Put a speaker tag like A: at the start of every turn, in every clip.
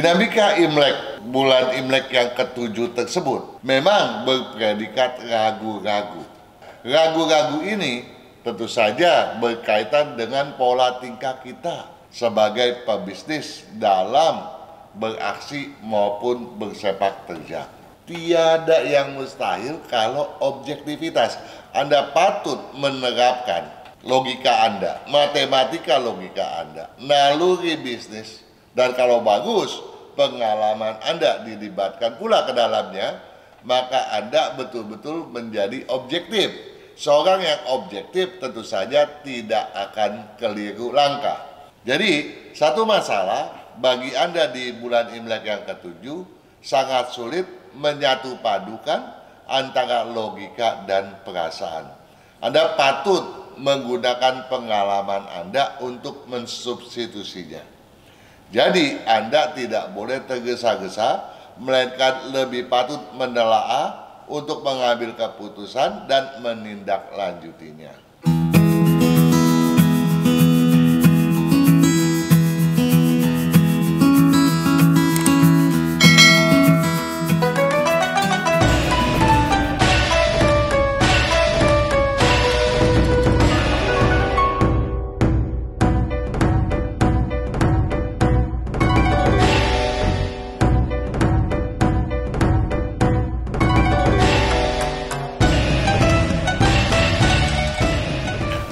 A: Dinamika Imlek, bulan Imlek yang ketujuh tersebut memang berpredikat ragu-ragu. Ragu-ragu ini tentu saja berkaitan dengan pola tingkah kita sebagai pebisnis dalam beraksi maupun bersepak terjang. Tiada yang mustahil kalau objektivitas. Anda patut menerapkan logika Anda, matematika logika Anda, naluri bisnis, dan kalau bagus pengalaman Anda dilibatkan pula ke dalamnya, maka Anda betul-betul menjadi objektif. Seorang yang objektif tentu saja tidak akan keliru langkah. Jadi satu masalah bagi Anda di bulan Imlek yang ketujuh, sangat sulit menyatu padukan antara logika dan perasaan. Anda patut menggunakan pengalaman Anda untuk mensubstitusinya. Jadi Anda tidak boleh tergesa-gesa, melainkan lebih patut menelaah untuk mengambil keputusan dan menindaklanjutinya.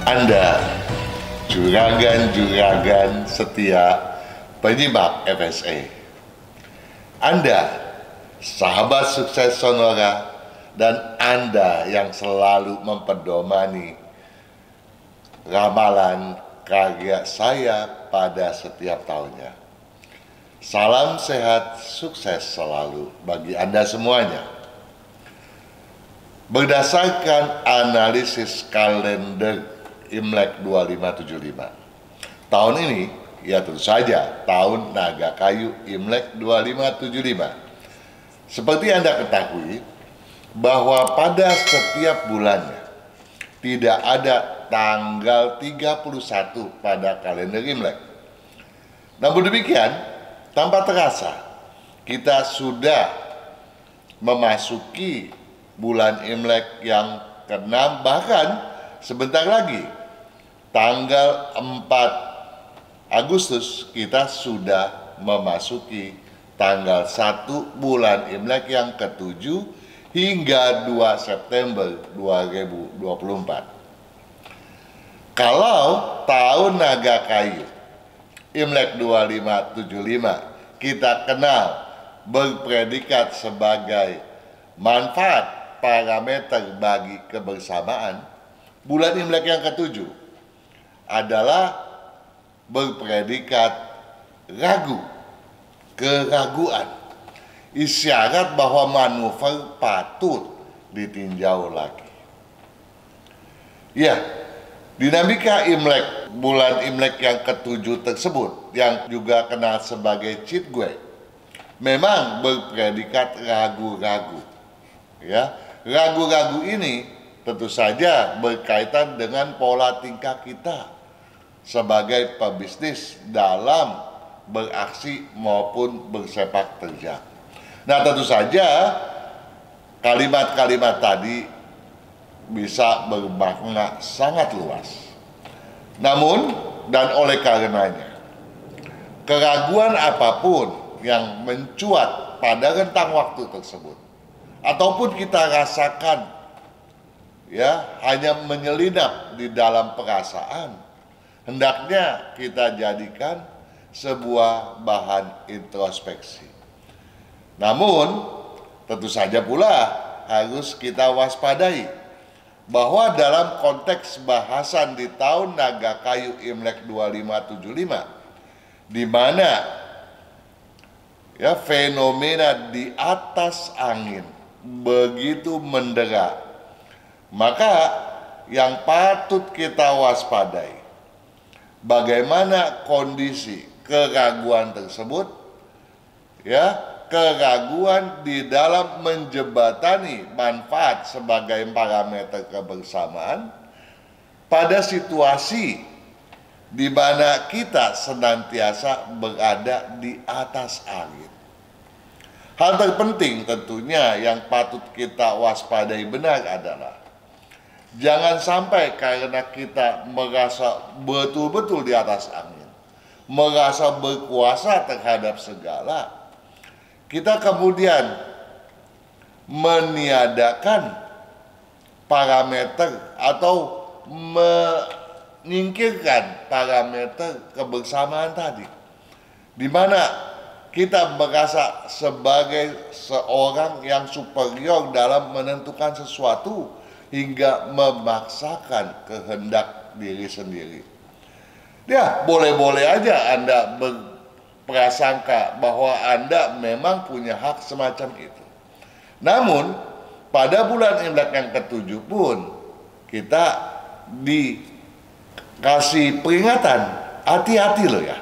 A: Anda, juragan-juragan setia penyimak FSA. Anda, sahabat sukses Sonora, dan Anda yang selalu mempedomani ramalan karya saya pada setiap tahunnya. Salam sehat, sukses selalu bagi Anda semuanya. Berdasarkan analisis kalender Imlek 2575. Tahun ini, ya tentu saja, tahun naga kayu Imlek 2575. Seperti Anda ketahui, bahwa pada setiap bulannya, tidak ada tanggal 31 pada kalender Imlek. Namun demikian, tanpa terasa, kita sudah memasuki bulan Imlek yang ke-6, bahkan sebentar lagi, tanggal 4 Agustus kita sudah memasuki tanggal 1 bulan Imlek yang ke-7 hingga 2 September 2024. Kalau tahun naga kayu Imlek 2575 kita kenal berpredikat sebagai manfaat parameter bagi kebersamaan, bulan Imlek yang ke-7 adalah berpredikat ragu, keraguan, isyarat bahwa manuver patut ditinjau lagi. Ya, dinamika Imlek, bulan Imlek yang ke-7 tersebut, yang juga kenal sebagai cheat gue, memang berpredikat ragu-ragu. Ya, ragu-ragu ini tentu saja berkaitan dengan pola tingkah kita sebagai pebisnis dalam beraksi maupun bersepak terjang. Nah, tentu saja kalimat-kalimat tadi bisa bermakna sangat luas. Namun, dan oleh karenanya, keraguan apapun yang mencuat pada rentang waktu tersebut, ataupun kita rasakan ya hanya menyelinap di dalam perasaan, hendaknya kita jadikan sebuah bahan introspeksi. Namun, tentu saja pula harus kita waspadai bahwa dalam konteks bahasan di tahun naga kayu Imlek 2575, di mana ya fenomena di atas angin begitu mendera, maka yang patut kita waspadai bagaimana kondisi keraguan tersebut, ya, keraguan di dalam menjembatani manfaat sebagai parameter kebersamaan pada situasi di mana kita senantiasa berada di atas angin. Hal terpenting tentunya yang patut kita waspadai benar adalah jangan sampai karena kita merasa betul-betul di atas angin, merasa berkuasa terhadap segala, kita kemudian meniadakan parameter atau menyingkirkan parameter kebersamaan tadi, di mana kita merasa sebagai seorang yang superior dalam menentukan sesuatu hingga memaksakan kehendak diri sendiri. Ya, boleh-boleh aja Anda berprasangka bahwa Anda memang punya hak semacam itu. Namun, pada bulan Imlek yang ke-7 pun kita dikasih peringatan, hati-hati loh ya.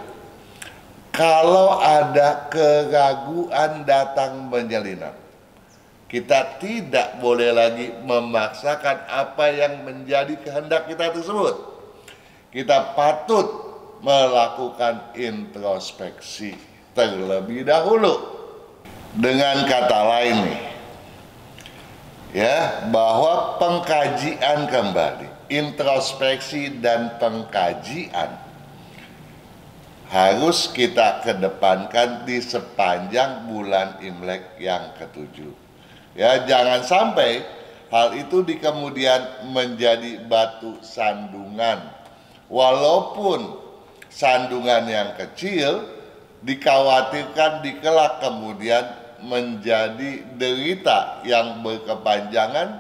A: Kalau ada keraguan datang menyelinap, kita tidak boleh lagi memaksakan apa yang menjadi kehendak kita tersebut. Kita patut melakukan introspeksi terlebih dahulu. Dengan kata lain nih, ya, bahwa pengkajian kembali, introspeksi dan pengkajian harus kita kedepankan di sepanjang bulan Imlek yang ke-7. Ya, jangan sampai hal itu di kemudian menjadi batu sandungan. Walaupun sandungan yang kecil, dikhawatirkan dikelak kemudian menjadi derita yang berkepanjangan,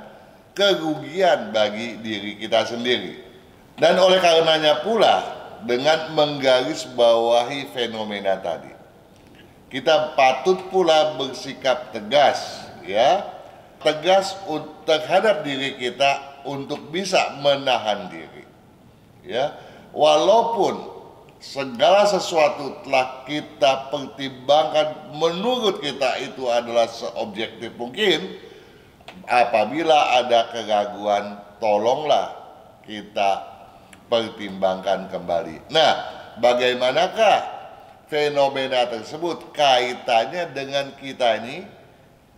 A: kerugian bagi diri kita sendiri. Dan oleh karenanya pula, dengan menggarisbawahi fenomena tadi, kita patut pula bersikap tegas, ya, tegas terhadap diri kita untuk bisa menahan diri, ya, walaupun segala sesuatu telah kita pertimbangkan menurut kita itu adalah seobjektif mungkin. Apabila ada keraguan, tolonglah kita pertimbangkan kembali. Nah, bagaimanakah fenomena tersebut kaitannya dengan kita ini,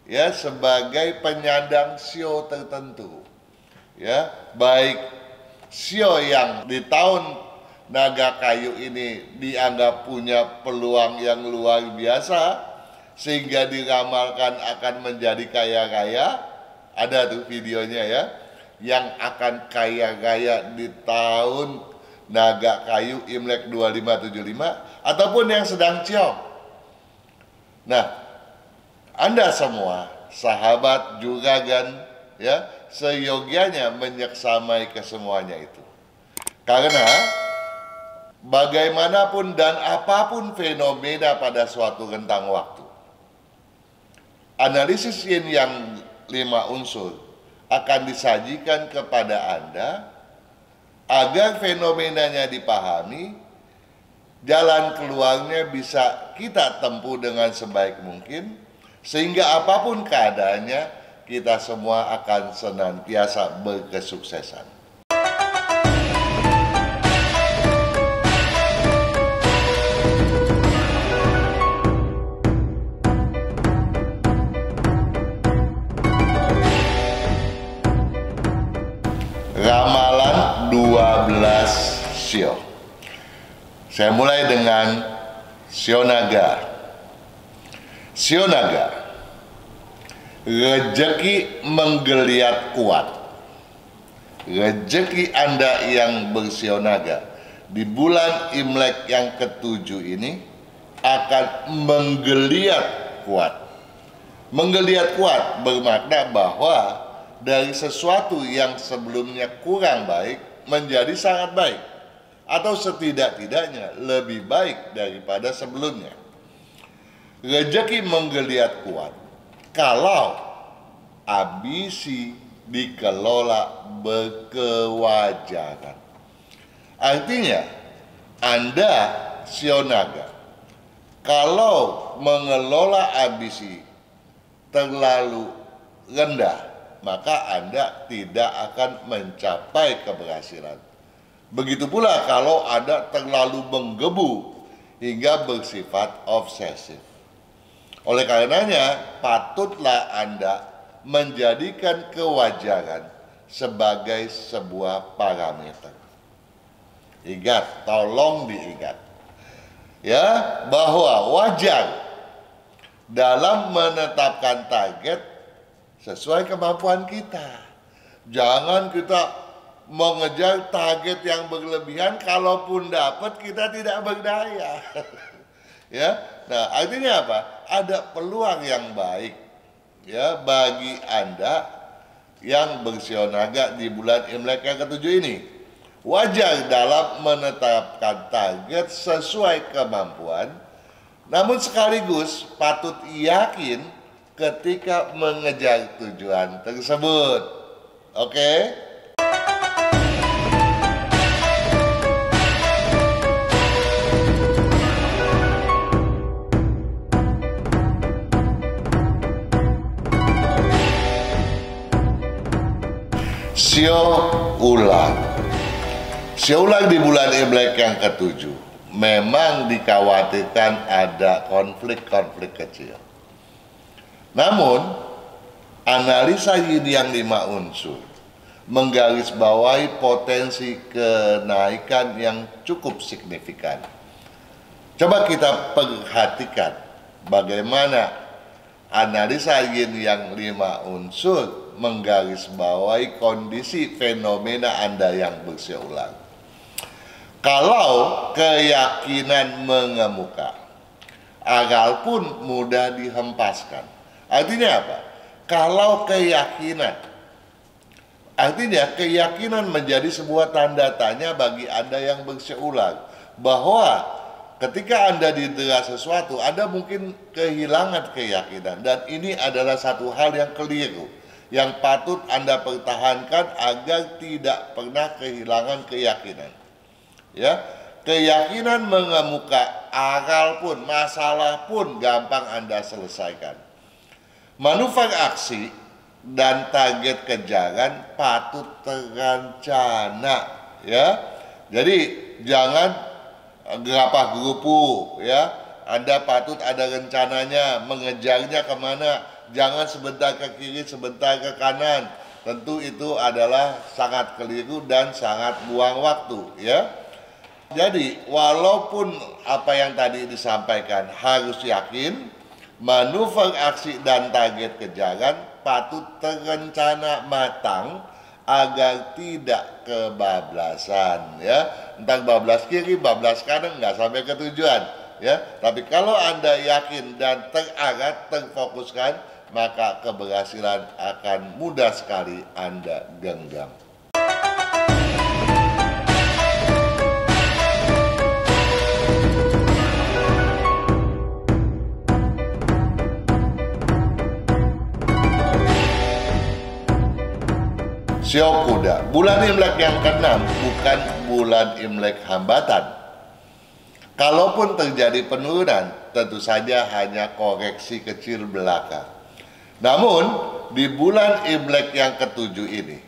A: ya, sebagai penyandang sio tertentu, ya, baik sio yang di tahun naga kayu ini dianggap punya peluang yang luar biasa sehingga diramalkan akan menjadi kaya raya. Ada tuh videonya ya, yang akan kaya raya di tahun naga kayu Imlek 2575, ataupun yang sedang ciong. Nah, Anda semua sahabat juragan, ya, seyogianya menyeksamai kesemuanya itu. Karena bagaimanapun dan apapun fenomena pada suatu rentang waktu, analisis yin yang 5 unsur akan disajikan kepada Anda agar fenomenanya dipahami, jalan keluarnya bisa kita tempuh dengan sebaik mungkin, sehingga apapun keadaannya kita semua akan senantiasa berkesuksesan. Ramalan 12 sio. Saya mulai dengan sio naga. Sio naga, rejeki menggeliat kuat. Rejeki Anda yang bersio naga di bulan Imlek yang ke-7 ini akan menggeliat kuat. Menggeliat kuat bermakna bahwa dari sesuatu yang sebelumnya kurang baik menjadi sangat baik, atau setidak-tidaknya lebih baik daripada sebelumnya. Rejeki menggeliat kuat kalau ambisi dikelola berkewajaran. Artinya, Anda sio naga, kalau mengelola ambisi terlalu rendah, maka Anda tidak akan mencapai keberhasilan. Begitu pula kalau Anda terlalu menggebu hingga bersifat obsesif. Oleh karenanya, patutlah Anda menjadikan kewajaran sebagai sebuah parameter. Ingat, tolong diingat ya, bahwa wajar dalam menetapkan target sesuai kemampuan kita. Jangan kita mengejar target yang berlebihan, kalaupun dapat kita tidak berdaya. Ya, nah artinya apa? Ada peluang yang baik ya bagi Anda yang bersiaga di bulan Imlek yang ketujuh ini. Wajar dalam menetapkan target sesuai kemampuan, namun sekaligus patut yakin ketika mengejar tujuan tersebut. Oke? Sio ulang. Sio ulang di bulan Imlek yang ketujuh memang dikhawatirkan ada konflik-konflik kecil. Namun, analisa yin yang 5 unsur menggarisbawahi potensi kenaikan yang cukup signifikan. Coba kita perhatikan bagaimana analisa yin yang 5 unsur menggarisbawahi kondisi fenomena Anda yang berseulang. Kalau keyakinan mengemuka, akal pun mudah dihempaskan. Artinya apa? Kalau keyakinan, artinya keyakinan menjadi sebuah tanda tanya bagi Anda yang berseulang, bahwa ketika Anda didera sesuatu, Anda mungkin kehilangan keyakinan, dan ini adalah satu hal yang keliru, yang patut Anda pertahankan agar tidak pernah kehilangan keyakinan. Ya, keyakinan mengemuka, akal pun, masalah pun gampang Anda selesaikan. Manuver aksi dan target kejaran patut terencana, ya. Jadi jangan gerapah gerupu, ya. Anda patut ada rencananya, mengejarnya kemana. Jangan sebentar ke kiri, sebentar ke kanan. Tentu itu adalah sangat keliru dan sangat buang waktu, ya. Jadi, walaupun apa yang tadi disampaikan harus yakin, manuver aksi dan target kejaran patut terencana matang agar tidak kebablasan, ya. Entah bablas kiri, bablas kanan, nggak sampai ke tujuan, ya. Tapi kalau Anda yakin dan terarah, terfokuskan, maka keberhasilan akan mudah sekali Anda genggam. Sio kuda, bulan Imlek yang ke-6 bukan bulan Imlek hambatan. Kalaupun terjadi penurunan, tentu saja hanya koreksi kecil belaka. Namun, di bulan Imlek yang ke-7 ini,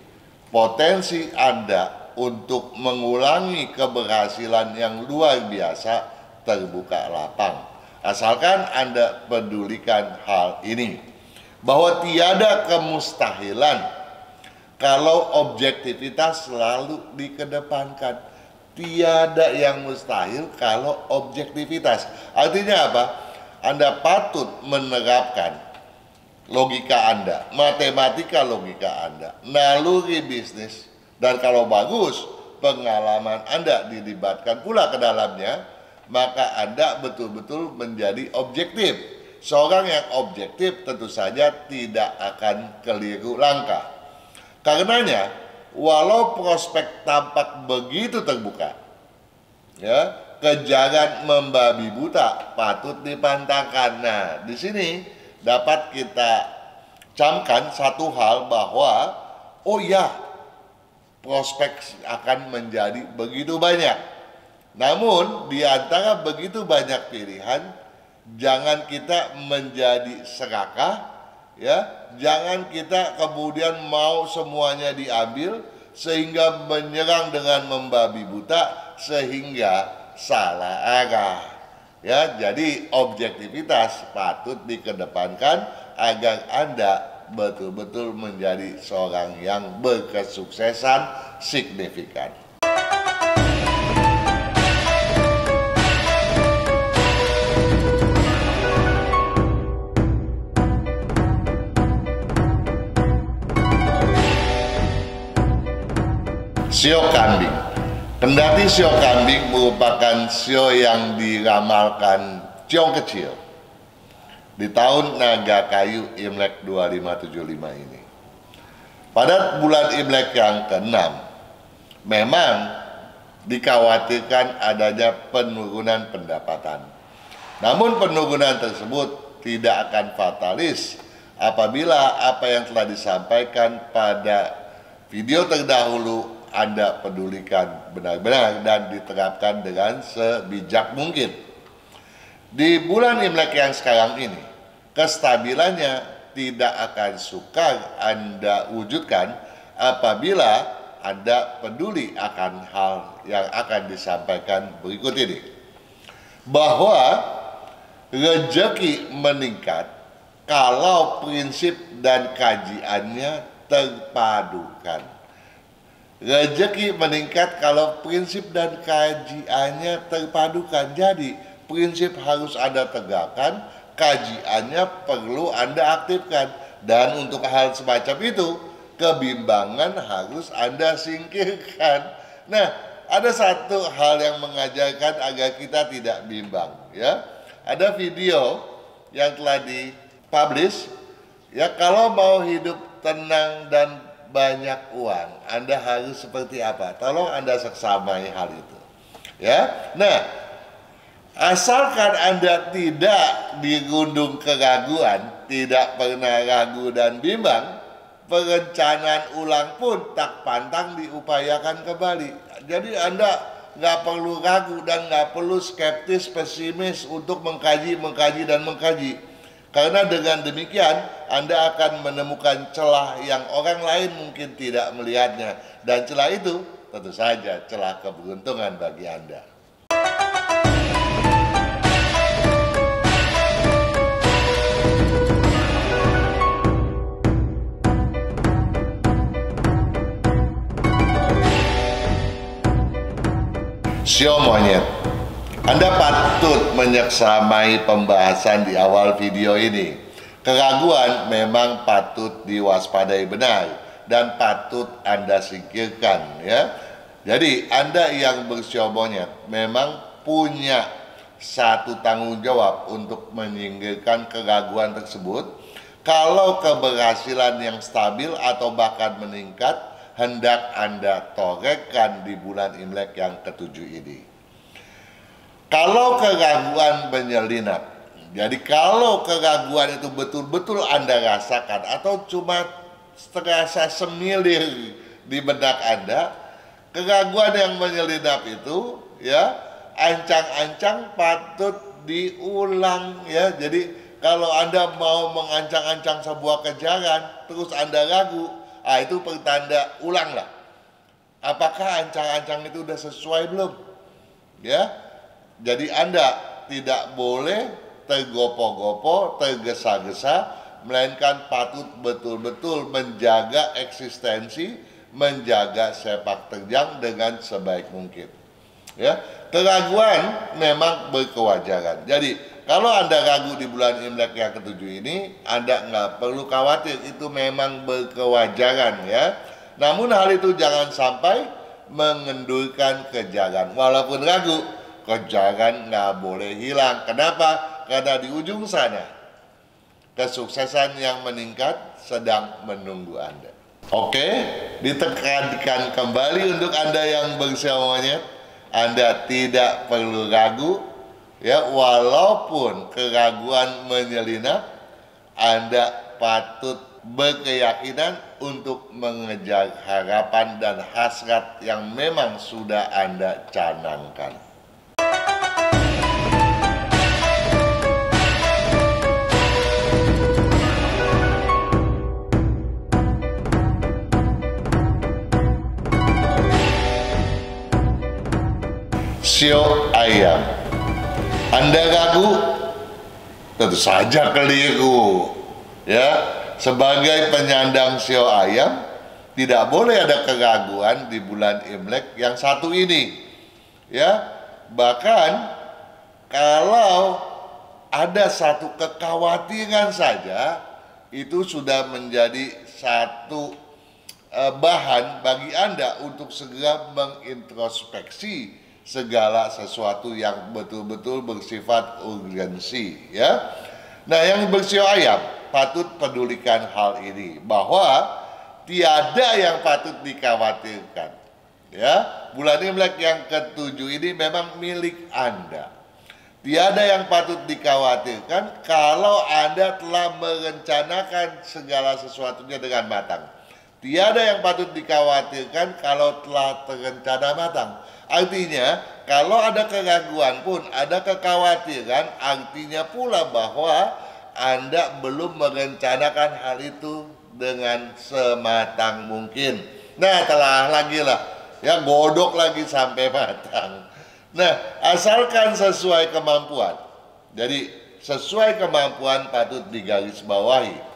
A: potensi Anda untuk mengulangi keberhasilan yang luar biasa terbuka lapang. Asalkan Anda pedulikan hal ini, bahwa tiada kemustahilan kalau objektivitas selalu dikedepankan. Tiada yang mustahil kalau objektivitas. Artinya apa? Anda patut menerapkan logika Anda, matematika logika Anda, naluri bisnis, dan kalau bagus, pengalaman Anda dilibatkan pula ke dalamnya, maka Anda betul-betul menjadi objektif. Seorang yang objektif tentu saja tidak akan keliru langkah. Karenanya, walau prospek tampak begitu terbuka, ya, kejaran membabi buta patut dipantangkan. Nah, di sini dapat kita camkan satu hal bahwa, oh ya, prospek akan menjadi begitu banyak. Namun, di antara begitu banyak pilihan, jangan kita menjadi serakah, ya, jangan kita kemudian mau semuanya diambil, sehingga menyerang dengan membabi buta sehingga salah arah. Ya, jadi objektivitas patut dikedepankan agar Anda betul-betul menjadi seorang yang berkesuksesan signifikan. Sio kambing. Kendati sio kambing merupakan sio yang diramalkan ciong kecil di tahun naga kayu Imlek 2575 ini. Pada bulan Imlek yang ke-6, memang dikhawatirkan adanya penurunan pendapatan. Namun penurunan tersebut tidak akan fatalis apabila apa yang telah disampaikan pada video terdahulu Anda pedulikan benar-benar dan diterapkan dengan sebijak mungkin. Di bulan Imlek yang sekarang ini, kestabilannya tidak akan sukar Anda wujudkan apabila Anda peduli akan hal yang akan disampaikan berikut ini. Bahwa rezeki meningkat kalau prinsip dan kajiannya terpadukan. Rezeki meningkat kalau prinsip dan kajiannya terpadukan. Jadi prinsip harus Anda tegakkan, kajiannya perlu Anda aktifkan. Dan untuk hal semacam itu, kebimbangan harus Anda singkirkan. Nah, ada satu hal yang mengajarkan agar kita tidak bimbang, ya. Ada video yang telah dipublish, ya, kalau mau hidup tenang dan banyak uang, Anda harus seperti apa? Tolong Anda seksamai hal itu, ya. Nah, asalkan Anda tidak digundung keraguan, tidak pernah ragu dan bimbang, perencanaan ulang pun tak pantang diupayakan kembali. Jadi Anda nggak perlu ragu dan nggak perlu skeptis, pesimis untuk mengkaji. Karena dengan demikian Anda akan menemukan celah yang orang lain mungkin tidak melihatnya. Dan celah itu tentu saja celah keberuntungan bagi Anda. Sio monyet. Anda patut menyeksamai pembahasan di awal video ini. Keraguan memang patut diwaspadai benar dan patut Anda singkirkan, ya. Jadi Anda yang bersio monyet memang punya satu tanggung jawab untuk menyingkirkan keraguan tersebut. Kalau keberhasilan yang stabil atau bahkan meningkat hendak Anda torehkan di bulan Imlek yang ke-7 ini. Kalau keraguan menyelinap, jadi kalau keraguan itu betul-betul Anda rasakan atau cuma terasa semilir di benak Anda, keraguan yang menyelinap itu, ya, ancang-ancang patut diulang, ya. Jadi kalau Anda mau mengancang-ancang sebuah kejaran, terus Anda ragu, itu pertanda ulanglah. Apakah ancang-ancang itu sudah sesuai belum? Ya. Jadi Anda tidak boleh tergopoh-gopoh, tergesa-gesa, melainkan patut betul-betul menjaga eksistensi, menjaga sepak terjang dengan sebaik mungkin. Ya, keraguan memang berkewajaran. Jadi kalau Anda ragu di bulan Imlek yang ke-7 ini, Anda nggak perlu khawatir, itu memang berkewajaran, ya. Namun hal itu jangan sampai mengendurkan kejaran. Walaupun ragu, kejaran nggak boleh hilang. Kenapa? Karena di ujung sana kesuksesan yang meningkat sedang menunggu Anda. Oke, ditekankan kembali untuk Anda yang bersio monyet, Anda tidak perlu ragu, ya. Walaupun keraguan menyelinap, Anda patut berkeyakinan untuk mengejar harapan dan hasrat yang memang sudah Anda canangkan. sio ayam. Anda ragu? Tentu saja keliru. Ya, sebagai penyandang sio ayam, tidak boleh ada keraguan di bulan Imlek yang satu ini. Ya, bahkan kalau ada satu kekhawatiran saja, itu sudah menjadi satu bahan bagi Anda untuk segera mengintrospeksi segala sesuatu yang betul-betul bersifat urgensi. Ya, nah yang bersio ayam patut pedulikan hal ini, bahwa tiada yang patut dikhawatirkan. Ya, bulan Imlek yang ke-7 ini memang milik Anda. Tiada yang patut dikhawatirkan kalau Anda telah merencanakan segala sesuatunya dengan matang. Tiada yang patut dikhawatirkan kalau telah terencana matang. Artinya, kalau ada keraguan pun, ada kekhawatiran, artinya pula bahwa Anda belum merencanakan hal itu dengan sematang mungkin. Nah, telah lagi lah, ya, godok lagi sampai matang. Nah, asalkan sesuai kemampuan. Jadi, sesuai kemampuan patut digarisbawahi.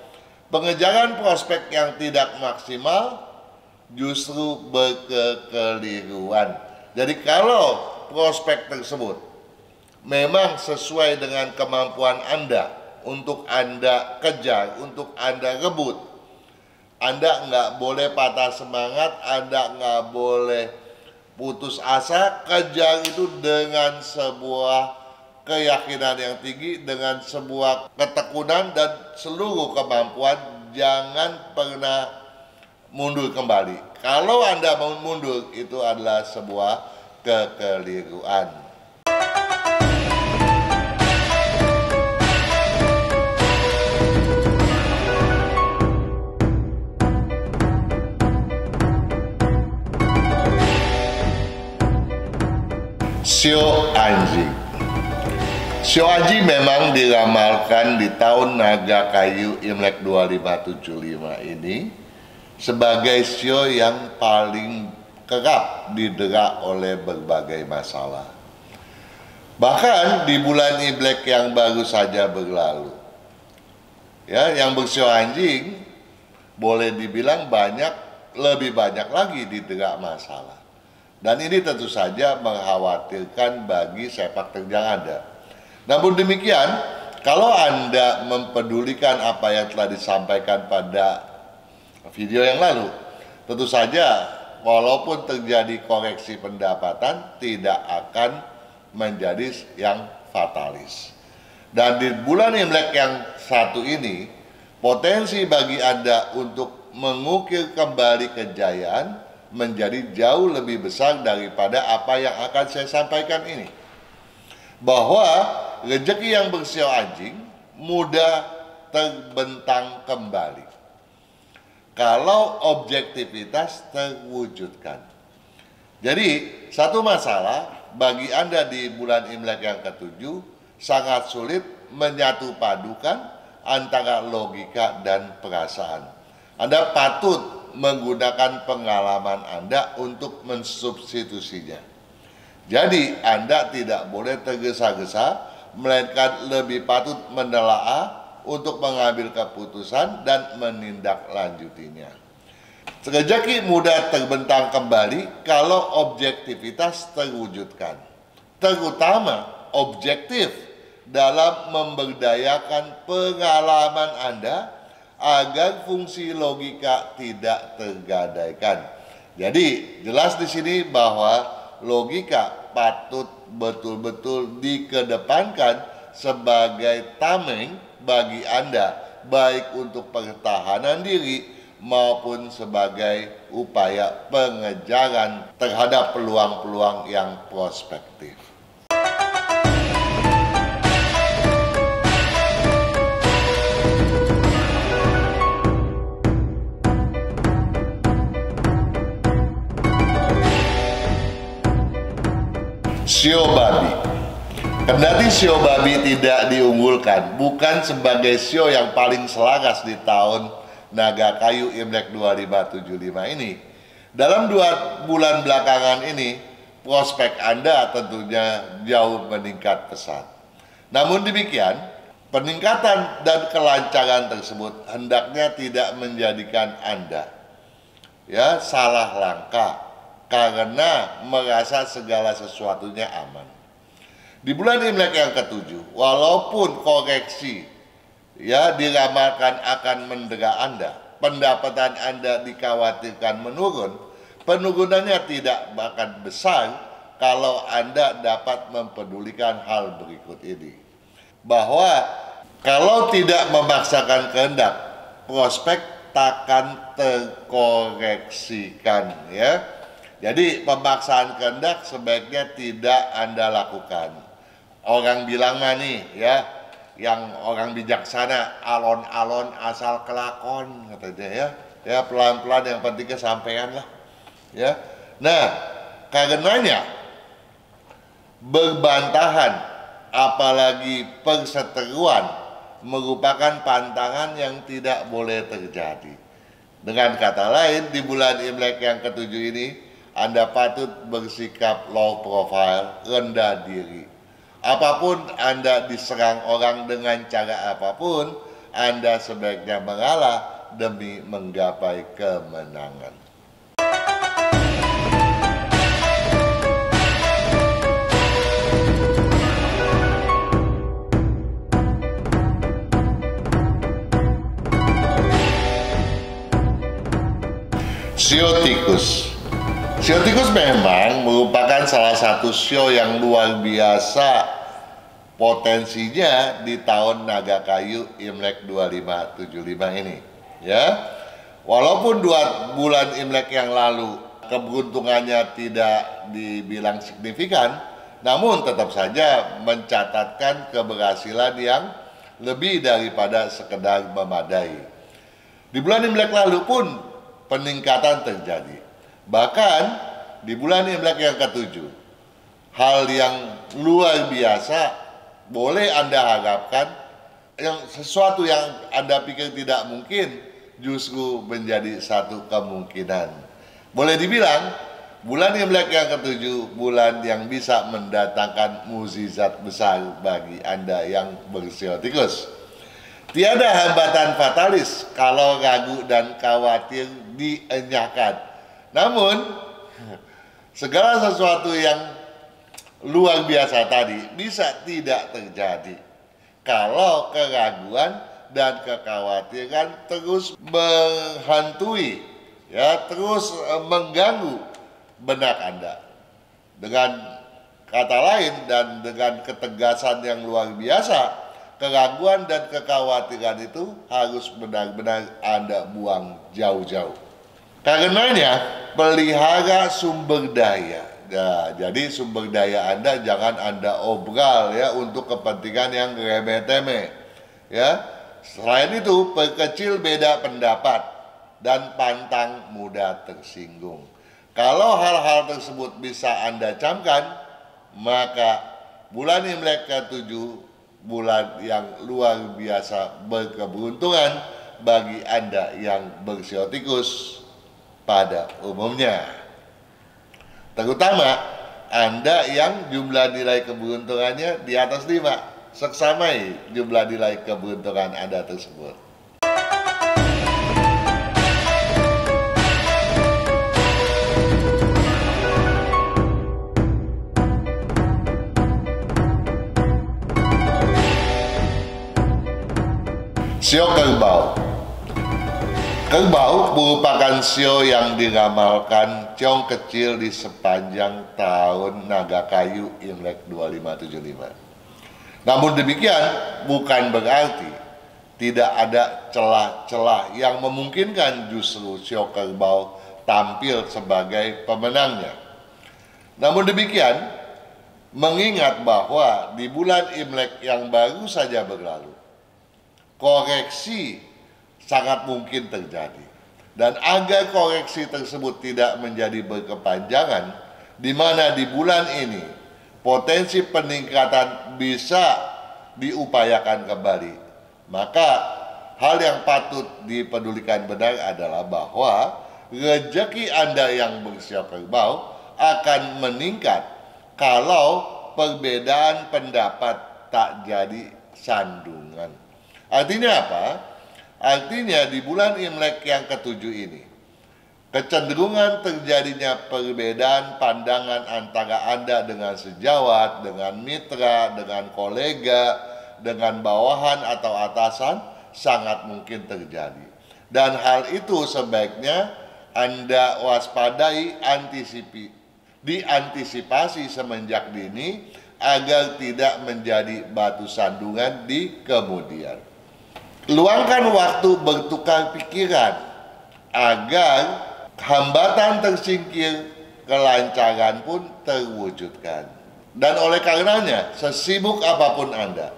A: Pengejaran prospek yang tidak maksimal justru berkekeliruan. Jadi, kalau prospek tersebut memang sesuai dengan kemampuan Anda, untuk Anda kejar, untuk Anda rebut, Anda nggak boleh patah semangat, Anda nggak boleh putus asa, kejar itu dengan sebuah keyakinan yang tinggi, dengan sebuah ketekunan dan seluruh kemampuan. Jangan pernah mundur kembali. Kalau Anda mau mundur, itu adalah sebuah kekeliruan. Sio anjing. Sio anjing memang diramalkan di tahun naga kayu Imlek 2575 ini sebagai sio yang paling kerap didera oleh berbagai masalah. Bahkan di bulan Imlek yang baru saja berlalu, ya, yang bersio anjing boleh dibilang lebih banyak lagi didera masalah. Dan ini tentu saja mengkhawatirkan bagi sepak terjang Anda. Namun demikian, kalau Anda mempedulikan apa yang telah disampaikan pada video yang lalu, tentu saja walaupun terjadi koreksi pendapatan, tidak akan menjadi yang fatalis. Dan di bulan Imlek yang satu ini, potensi bagi Anda untuk mengukir kembali kejayaan menjadi jauh lebih besar daripada apa yang akan saya sampaikan ini. Bahwa rezeki yang bersio anjing mudah terbentang kembali kalau objektivitas terwujudkan. Jadi, satu masalah bagi Anda di bulan Imlek yang ke-7 sangat sulit menyatu padukan antara logika dan perasaan. Anda patut menggunakan pengalaman Anda untuk mensubstitusinya. Jadi, Anda tidak boleh tergesa-gesa, melainkan lebih patut menelaah untuk mengambil keputusan dan menindaklanjutinya. Rezeki mudah terbentang kembali kalau objektivitas terwujudkan, terutama objektif dalam memberdayakan pengalaman Anda agar fungsi logika tidak tergadaikan. Jadi jelas di sini bahwa logika patut betul-betul dikedepankan sebagai tameng bagi Anda, baik untuk pertahanan diri maupun sebagai upaya pengejaran terhadap peluang-peluang yang prospektif. Sio babi. Kendati sio babi tidak diunggulkan, bukan sebagai sio yang paling selaras di tahun naga kayu Imlek 2575 ini. Dalam 2 bulan belakangan ini, prospek Anda tentunya jauh meningkat pesat. Namun demikian, peningkatan dan kelancaran tersebut hendaknya tidak menjadikan Anda salah langkah karena merasa segala sesuatunya aman. Di bulan Imlek yang ketujuh, walaupun koreksi diramalkan akan mendera Anda, pendapatan Anda dikhawatirkan menurun, penurunannya tidak akan besar kalau Anda dapat mempedulikan hal berikut ini. Bahwa kalau tidak memaksakan kehendak, prospek takkan terkoreksikan ya. Jadi pemaksaan kehendak sebaiknya tidak Anda lakukan. Orang bilang nih yang orang bijaksana, alon-alon asal kelakon katanya ya pelan-pelan yang penting kesampaian lah ya. Nah, karenanya berbantahan apalagi perseteruan merupakan pantangan yang tidak boleh terjadi. Dengan kata lain, di bulan Imlek yang ketujuh ini Anda patut bersikap low profile, rendah diri. Apapun Anda diserang orang dengan cara apapun, Anda sebaiknya mengalah demi menggapai kemenangan. Sio tikus. Sio tikus memang merupakan salah satu sio yang luar biasa potensinya di tahun Naga Kayu Imlek 2575 ini ya. Walaupun 2 bulan Imlek yang lalu keberuntungannya tidak dibilang signifikan, namun tetap saja mencatatkan keberhasilan yang lebih daripada sekedar memadai. Di bulan Imlek lalu pun peningkatan terjadi. Bahkan di bulan Imlek yang ketujuh, hal yang luar biasa boleh Anda harapkan, yang sesuatu yang Anda pikir tidak mungkin justru menjadi satu kemungkinan. Boleh dibilang bulan Imlek yang ketujuh bulan yang bisa mendatangkan mukjizat besar bagi Anda yang bersio tikus. Tiada hambatan fatalis kalau ragu dan khawatir dienyahkan. Namun, segala sesuatu yang luar biasa tadi bisa tidak terjadi kalau keraguan dan kekhawatiran terus menghantui, terus mengganggu benak Anda. Dengan kata lain dan dengan ketegasan yang luar biasa, keraguan dan kekhawatiran itu harus benar-benar Anda buang jauh-jauh. Karenanya, pelihara sumber daya. Nah, jadi sumber daya Anda jangan Anda obral untuk kepentingan yang remeh-temeh. Selain itu, perkecil beda pendapat dan pantang mudah tersinggung. Kalau hal-hal tersebut bisa Anda camkan, maka bulan Imlek ke-7 bulan yang luar biasa berkeberuntungan bagi Anda yang bersio tikus pada umumnya. Terutama Anda yang jumlah nilai keberuntungannya di atas 5. Seksamai jumlah nilai keberuntungan Anda tersebut. Sio kerbau. Kerbau merupakan sio yang diramalkan ciong kecil di sepanjang tahun Naga Kayu Imlek 2575. Namun demikian bukan berarti tidak ada celah-celah yang memungkinkan justru sio kerbau tampil sebagai pemenangnya. Namun demikian, mengingat bahwa di bulan Imlek yang baru saja berlalu, koreksi sangat mungkin terjadi. Dan agar koreksi tersebut tidak menjadi berkepanjangan, di mana di bulan ini potensi peningkatan bisa diupayakan kembali, maka hal yang patut dipedulikan benar adalah bahwa rezeki Anda yang bersio kerbau akan meningkat kalau perbedaan pendapat tak jadi sandungan. Artinya apa? Artinya di bulan Imlek yang ketujuh ini, kecenderungan terjadinya perbedaan pandangan antara Anda dengan sejawat, dengan mitra, dengan kolega, dengan bawahan atau atasan sangat mungkin terjadi. Dan hal itu sebaiknya Anda waspadai, diantisipasi semenjak dini agar tidak menjadi batu sandungan di kemudian. Luangkan waktu bertukar pikiran agar hambatan tersingkir, kelancaran pun terwujudkan. Dan oleh karenanya, sesibuk apapun Anda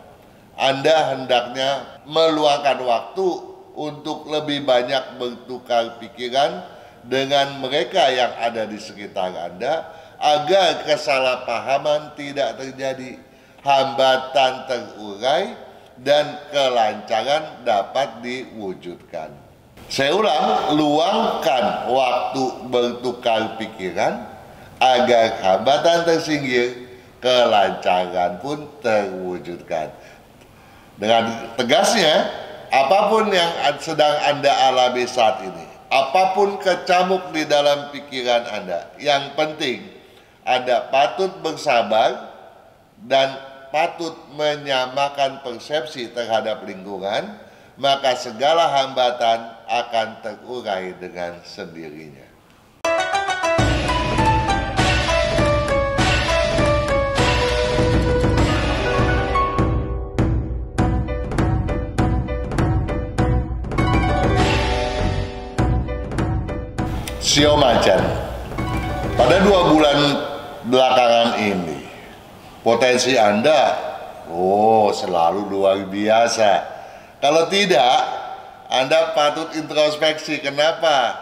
A: hendaknya meluangkan waktu untuk lebih banyak bertukar pikiran dengan mereka yang ada di sekitar Anda agar kesalahpahaman tidak terjadi, hambatan terurai, dan kelancaran dapat diwujudkan. Saya ulang, luangkan waktu bertukar pikiran agar hambatan tersingkir, kelancaran pun terwujudkan. Dengan tegasnya, apapun yang sedang Anda alami saat ini, apapun kecamuk di dalam pikiran Anda, yang penting Anda patut bersabar dan patut menyamakan persepsi terhadap lingkungan, maka segala hambatan akan terurai dengan sendirinya. Sio Macan, pada 2 bulan belakangan ini potensi Anda selalu luar biasa. Kalau tidak, Anda patut introspeksi kenapa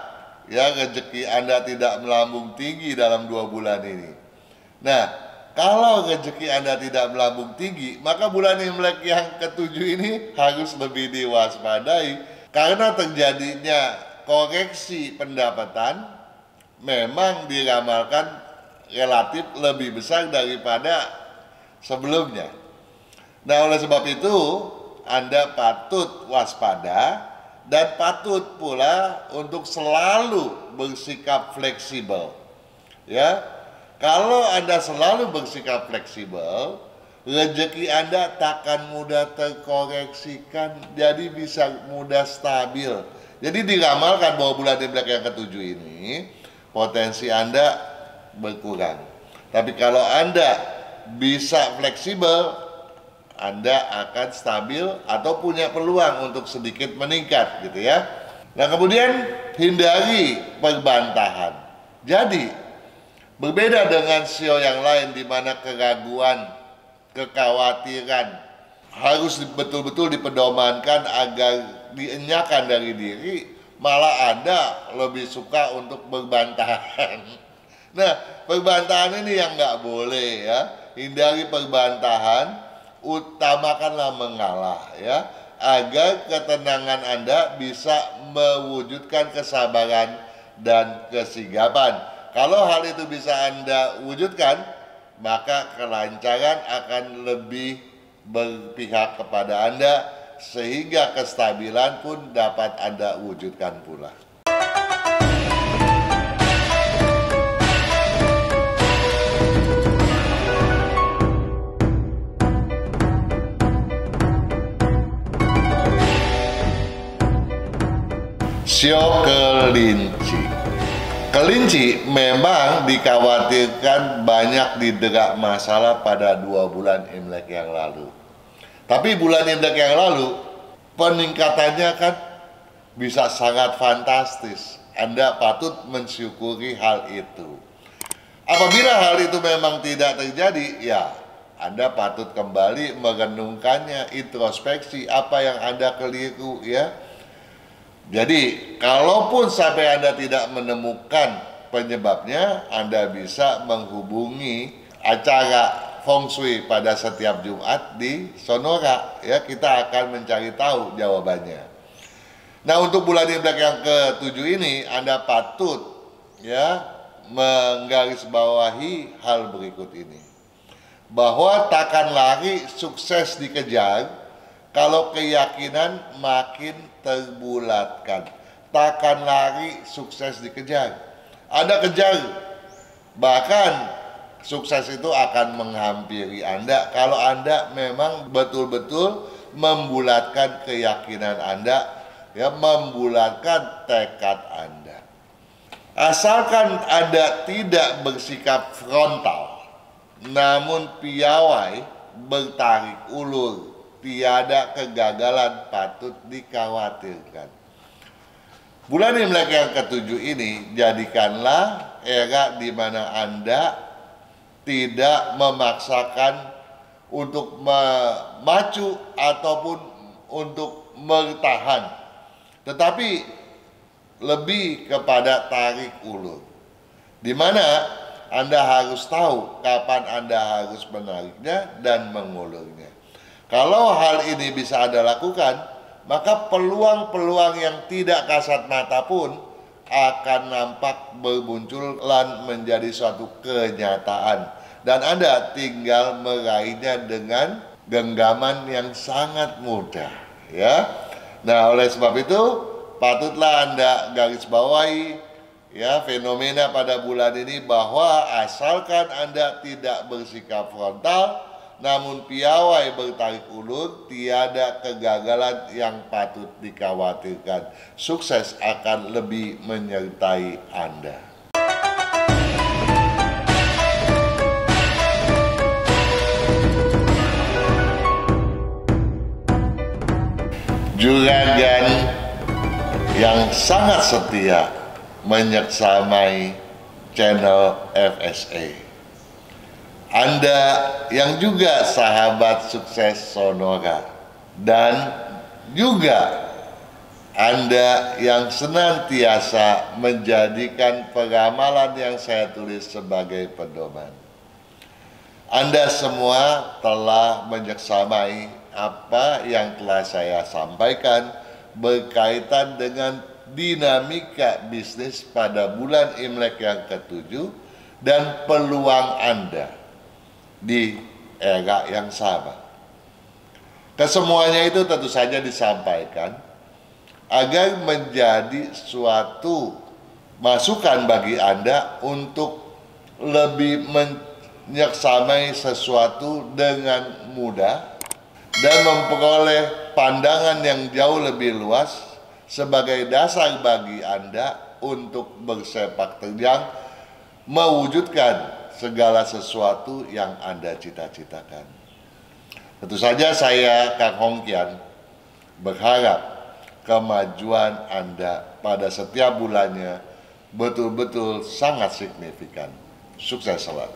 A: ya rezeki Anda tidak melambung tinggi dalam 2 bulan ini. Nah, kalau rezeki Anda tidak melambung tinggi, maka bulan Imlek yang ketujuh ini harus lebih diwaspadai karena terjadinya koreksi pendapatan memang diramalkan relatif lebih besar daripada sebelumnya. Nah, oleh sebab itu Anda patut waspada dan patut pula untuk selalu bersikap fleksibel. Ya, kalau Anda selalu bersikap fleksibel, rezeki Anda takkan mudah terkoreksikan, jadi bisa mudah stabil. Jadi diramalkan bahwa bulan Imlek yang ketujuh ini potensi Anda berkurang. Tapi kalau Anda bisa fleksibel, Anda akan stabil atau punya peluang untuk sedikit meningkat gitu ya. Nah, kemudian hindari perbantahan. Jadi berbeda dengan sio yang lain di mana keraguan, kekhawatiran harus betul-betul dipedomankan agar dienyakan dari diri, malah Anda lebih suka untuk berbantahan. Nah, perbantahan ini yang nggak boleh ya. Hindari perbantahan, utamakanlah mengalah ya, agar ketenangan Anda bisa mewujudkan kesabaran dan kesigapan. Kalau hal itu bisa Anda wujudkan, maka kelancaran akan lebih berpihak kepada Anda sehingga kestabilan pun dapat Anda wujudkan pula. Sio kelinci. Kelinci memang dikhawatirkan banyak didera masalah pada 2 bulan Imlek yang lalu. Tapi bulan Imlek yang lalu peningkatannya kan bisa sangat fantastis. Anda patut mensyukuri hal itu. Apabila hal itu memang tidak terjadi, ya Anda patut kembali merenungkannya, introspeksi apa yang Anda keliru ya. Jadi, kalaupun sampai Anda tidak menemukan penyebabnya, Anda bisa menghubungi acara Feng Shui pada setiap Jumat di Sonora. Ya, kita akan mencari tahu jawabannya. Nah, untuk bulan Imlek yang ke-7 ini, Anda patut ya menggarisbawahi hal berikut ini, bahwa takkan lari sukses dikejar kalau keyakinan makin terbulatkan. Takkan lari sukses dikejar, Anda kejar, bahkan sukses itu akan menghampiri Anda kalau Anda memang betul-betul membulatkan keyakinan Anda, ya, membulatkan tekad Anda. Asalkan Anda tidak bersikap frontal, namun piawai bertarik ulur, tiada kegagalan patut dikhawatirkan. Bulan Imlek yang ketujuh ini, jadikanlah era di mana Anda tidak memaksakan untuk memacu ataupun untuk bertahan, tetapi lebih kepada tarik ulur, di mana Anda harus tahu kapan Anda harus menariknya dan mengulurnya. Kalau hal ini bisa Anda lakukan, maka peluang-peluang yang tidak kasat mata pun akan nampak bermunculan menjadi suatu kenyataan, dan Anda tinggal meraihnya dengan genggaman yang sangat mudah, ya. Nah, oleh sebab itu patutlah Anda garis bawahi, ya, fenomena pada bulan ini, bahwa asalkan Anda tidak bersikap frontal namun piawai bertarik ulur, tiada kegagalan yang patut dikhawatirkan. Sukses akan lebih menyertai Anda. Juragan yang sangat setia menyeksamai channel FSA. Anda yang juga sahabat sukses Sonora, dan juga Anda yang senantiasa menjadikan peramalan yang saya tulis sebagai pedoman. Anda semua telah menyeksamai apa yang telah saya sampaikan berkaitan dengan dinamika bisnis pada bulan Imlek yang ketujuh dan peluang Anda di era yang sama. Kesemuanya itu tentu saja disampaikan agar menjadi suatu masukan bagi Anda untuk lebih menyeksamai sesuatu dengan mudah dan memperoleh pandangan yang jauh lebih luas sebagai dasar bagi Anda untuk bersepak terjang mewujudkan segala sesuatu yang Anda cita-citakan. Tentu saja saya, Kang Hong Kian, berharap kemajuan Anda pada setiap bulannya betul-betul sangat signifikan. Sukses selalu.